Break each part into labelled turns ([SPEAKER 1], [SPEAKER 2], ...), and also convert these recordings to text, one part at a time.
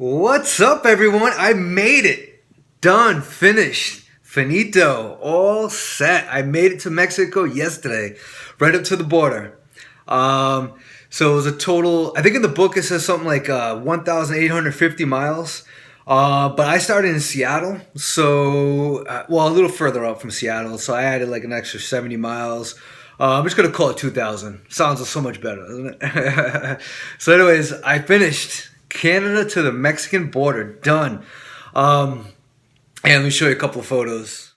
[SPEAKER 1] What's up, everyone? I made it. Done. Finished. Finito. All set. I made it to Mexico yesterday, right up to the border. Um, so it was a total, I think in the book it says something like 1,850 miles. But I started in Seattle, so, well, a little further up from Seattle, so I added like an extra 70 miles. I'm just going to call it 2,000. Sounds so much better, doesn't it? So anyways, I finished Canada to the Mexican border. Done. And let me show you a couple of photos.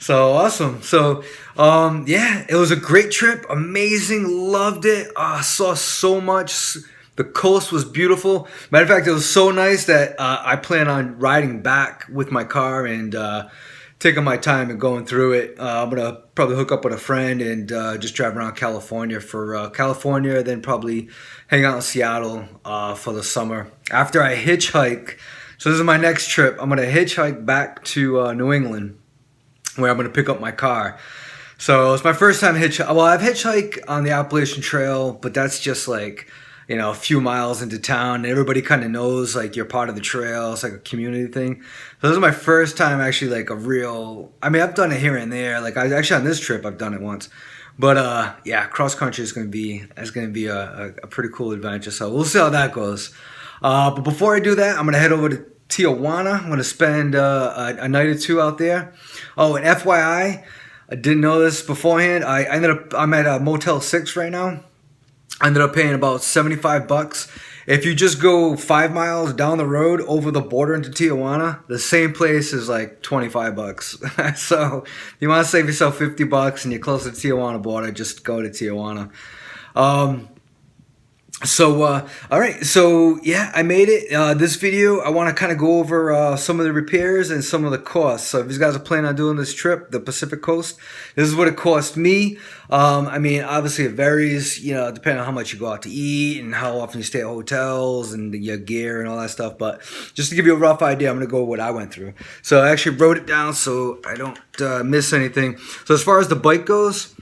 [SPEAKER 1] So awesome. So, yeah, it was a great trip. Amazing. Loved it. Saw so much. The coast was beautiful. Matter of fact, it was so nice that I plan on riding back with my car and taking my time and going through it. I'm going to probably hook up with a friend and just drive around California for California, then probably hang out in Seattle for the summer. After I hitchhike, so this is my next trip, I'm going to hitchhike back to New England, where I'm going to pick up my car. So it's my first time hitchhike. Well, I've hitchhiked on the Appalachian Trail, but that's just like, a few miles into town. And everybody kind of knows like you're part of the trail. It's like a community thing. So this is my first time actually like a real, I've done it here and there. Like on this trip, I've done it once. But yeah, cross country is going to be a pretty cool adventure. So we'll see how that goes. But before I do that, I'm going to head over to Tijuana. I'm going to spend a night or two out there. Oh, and FYI, I didn't know this beforehand. I'm at a Motel 6 right now. I ended up paying about $75. If you just go 5 miles down the road over the border into Tijuana, the same place is like $25. So if you want to save yourself $50 and you're close to the Tijuana border, just go to Tijuana. All right, so yeah, I made it. This video, I want to kind of go over some of the repairs and some of the costs. So if you guys are planning on doing this trip, the Pacific Coast, this is what it cost me. Obviously it varies, depending on how much you go out to eat and how often you stay at hotels and your gear and all that stuff. But just to give you a rough idea, I'm going to go over what I went through. So I actually wrote it down so I don't miss anything. So as far as the bike goes,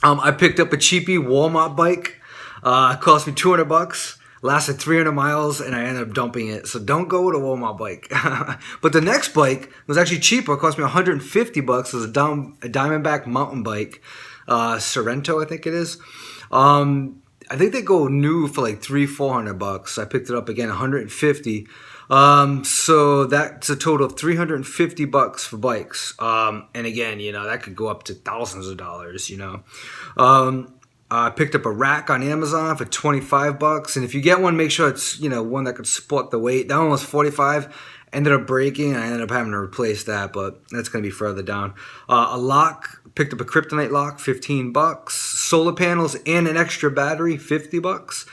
[SPEAKER 1] I picked up a cheapy Walmart bike. It cost me $200, lasted 300 miles, and I ended up dumping it. So don't go with a Walmart bike. But the next bike was actually cheaper. It cost me $150. It was a Diamondback mountain bike, Sorrento, I think it is. I think they go new for like $300-400. I picked it up again, $150. So that's a total of $350 for bikes. And again, that could go up to thousands of dollars. I picked up a rack on Amazon for $25, and if you get one, make sure it's one that could support the weight. That one was $45. Ended up breaking, and I ended up having to replace that, but that's going to be further down. A lock, picked up a kryptonite lock, $15. Solar panels and an extra battery, $50.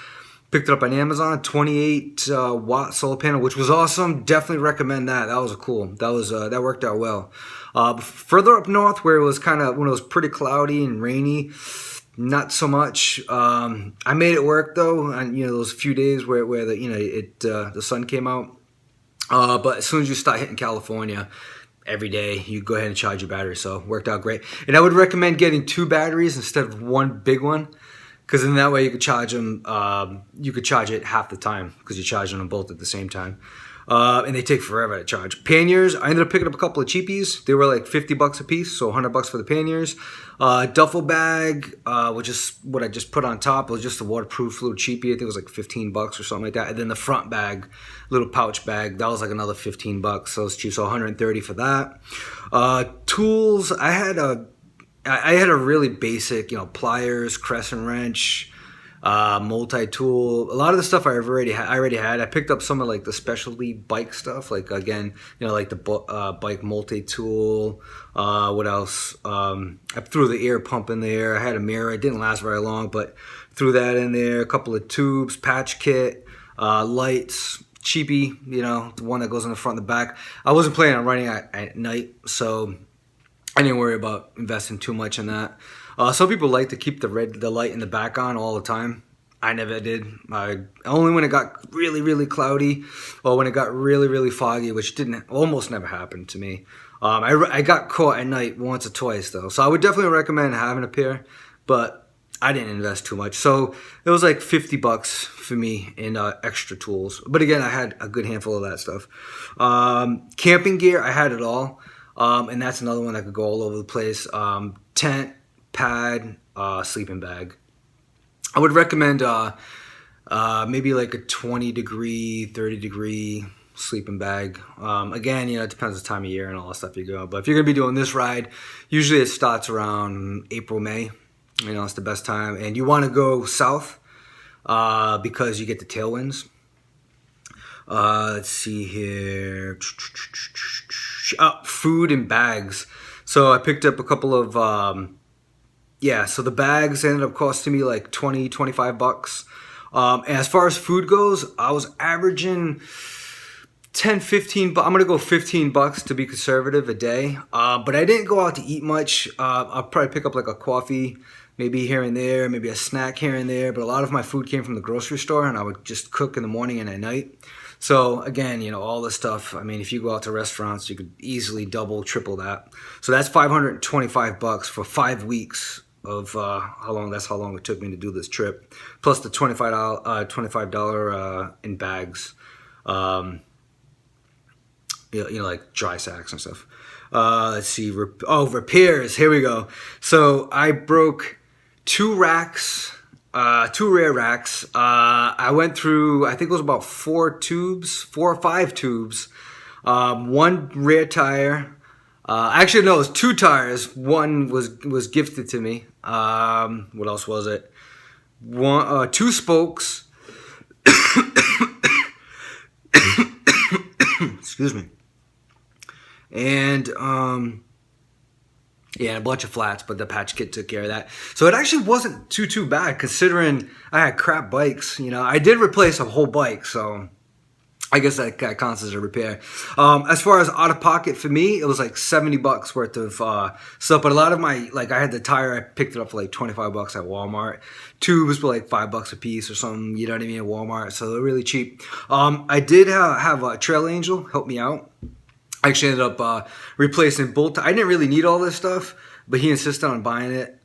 [SPEAKER 1] Picked it up on Amazon, 28 watt solar panel, which was awesome. Definitely recommend that. That was cool. That worked out well. Further up north, where it was kind of when it was pretty cloudy and rainy, not so much. I made it work though, and those few days where the sun came out. But as soon as you start hitting California, every day you go ahead and charge your battery. So it worked out great. And I would recommend getting 2 batteries instead of one big one, because in that way you could charge them. You could charge it half the time because you're charging them both at the same time. And they take forever to charge. Panniers, I ended up picking up a couple of cheapies. They were like $50 a piece, so $100 for the panniers. Duffel bag, which is what I just put on top. It was just a waterproof little cheapie. I think it was like $15 or something like that. And then the front bag, little pouch bag, that was like another $15. So it's cheap, so $130 for that. Tools, I had a really basic, pliers, crescent wrench, multi-tool. A lot of the stuff I already had. I picked up some of like the specialty bike stuff, like again, like the bike multi-tool. What else? I threw the air pump in there. I had a mirror. It didn't last very long, but threw that in there. A couple of tubes, patch kit, lights, cheapy, the one that goes in the front and the back. I wasn't planning on running at night, so I didn't worry about investing too much in that. Some people like to keep the light in the back on all the time. I never did. Only when it got really, really cloudy, or when it got really, really foggy, which didn't almost never happened to me. I got caught at night once or twice though, so I would definitely recommend having a pair, but I didn't invest too much. So it was like $50 for me in extra tools. But again, I had a good handful of that stuff. Camping gear, I had it all, and that's another one that could go all over the place. Tent, pad, sleeping bag. I would recommend maybe like a 20 degree, 30 degree sleeping bag. Again, it depends on the time of year and all that stuff you go. But if you're going to be doing this ride, usually it starts around April, May. It's the best time. And you want to go south because you get the tailwinds. Let's see here. Food and bags. So I picked up a couple of... so the bags ended up costing me like 20, 25 bucks. And as far as food goes, I was averaging 10, 15, but I'm going to go 15 bucks to be conservative a day. But I didn't go out to eat much. I'll probably pick up like a coffee, maybe here and there, maybe a snack here and there. But a lot of my food came from the grocery store, and I would just cook in the morning and at night. So again, all this stuff, if you go out to restaurants, you could easily double, triple that. So that's 525 bucks for 5 weeks of how long it took me to do this trip, plus the $25 in bags, like dry sacks and stuff. Let's see, repairs, here we go. So I broke 2 racks, 2 rear racks. I went through, I think it was about 4 or 5 tubes, 1 rear tire. Actually, no, it was 2 tires. One was gifted to me. What else was it? 2 spokes. Excuse me. And a bunch of flats, but the patch kit took care of that. So it actually wasn't too bad considering I had crap bikes. I did replace a whole bike, so I guess that counts as a repair. As far as out of pocket for me, it was like 70 bucks worth of stuff. But a lot of my, I had the tire, I picked it up for like 25 bucks at Walmart. Tubes were like $5 a piece or something, you know what I mean, at Walmart. So they're really cheap. I did have a Trail Angel help me out. I actually ended up replacing bolt. I didn't really need all this stuff, but he insisted on buying it.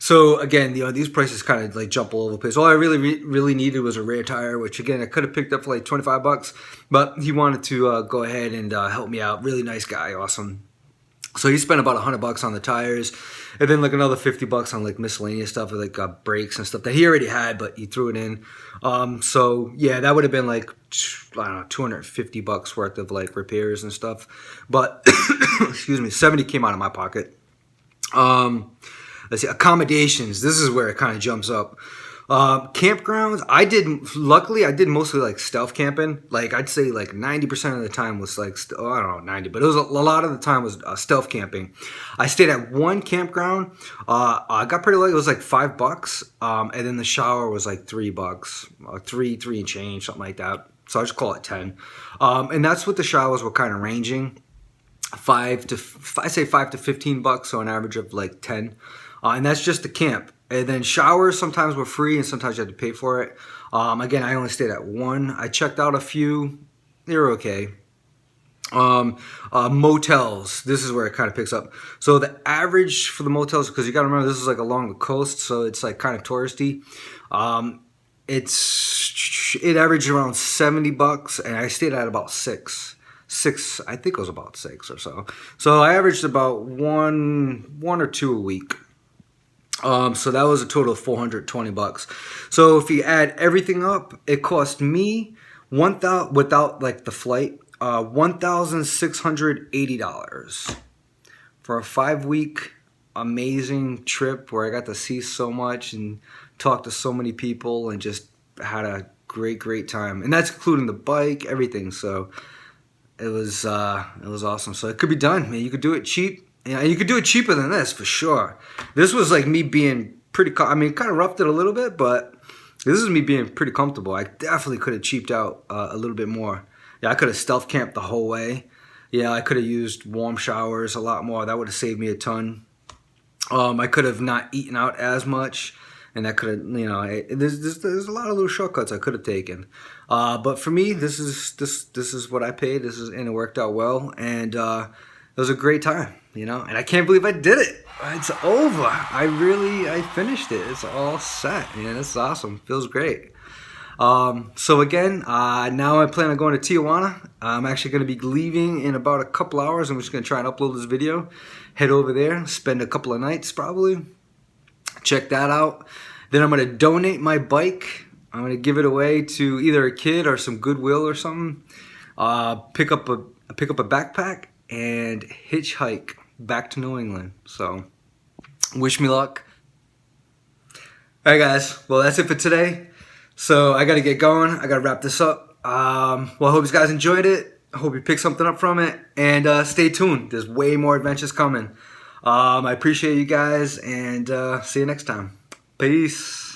[SPEAKER 1] So again, these prices kind of like jump all over the place. All I really needed was a rear tire, which again I could have picked up for like 25 bucks, but he wanted to go ahead and help me out. Really nice guy, awesome. So he spent about 100 bucks on the tires, and then like another 50 bucks on like miscellaneous stuff, like brakes and stuff that he already had, but he threw it in. So yeah, that would have been like, I don't know, 250 bucks worth of like repairs and stuff. But excuse me, 70 came out of my pocket. Let's see, accommodations. This is where it kind of jumps up. Campgrounds, luckily I did mostly like stealth camping. Like I'd say like 90% of the time was like, I don't know, 90, but it was a lot of the time was stealth camping. I stayed at one campground. I got pretty lucky. It was like $5. And then the shower was like $3, three and change, something like that. So I just call it 10. And that's what the showers were kind of ranging. I'd say 5 to 15 bucks, so an average of like 10. And that's just the camp. And then showers sometimes were free and sometimes you had to pay for it. Again, I only stayed at one. I checked out a few. They were okay. Motels. This is where it kind of picks up. So the average for the motels, because you got to remember this is like along the coast, so it's like kind of touristy. It averaged around 70 bucks, and I stayed at about 6. I think it was about 6 or so. So I averaged about one or two a week. So that was a total of 420 bucks. So if you add everything up, it cost me without like the flight, $1,680 for a 5-week amazing trip where I got to see so much and talk to so many people and just had a great time. And that's including the bike, everything. So it was awesome. So it could be done, man. You could do it cheap. Yeah, you could do it cheaper than this for sure. This was like me being pretty, kind of roughed it a little bit, but this is me being pretty comfortable. I definitely could have cheaped out a little bit more. Yeah, I could have stealth camped the whole way. Yeah, I could have used warm showers a lot more. That would have saved me a ton. I could have not eaten out as much, and that could have, there's a lot of little shortcuts I could have taken. But for me, this is what I paid. And it worked out well, and it was a great time, And I can't believe I did it. It's over. I finished it. It's all set. This is awesome. Feels great. So again, now I plan on going to Tijuana. I'm actually going to be leaving in about a couple hours. I'm just going to try and upload this video, head over there, spend a couple of nights probably, check that out. Then I'm going to donate my bike. I'm going to give it away to either a kid or some Goodwill or something. Pick up a backpack and hitchhike back to New England. So wish me luck. All right, guys. Well, that's it for today. So I got to get going. I got to wrap this up. I hope you guys enjoyed it. I hope you picked something up from it. And stay tuned. There's way more adventures coming. I appreciate you guys, and see you next time. Peace.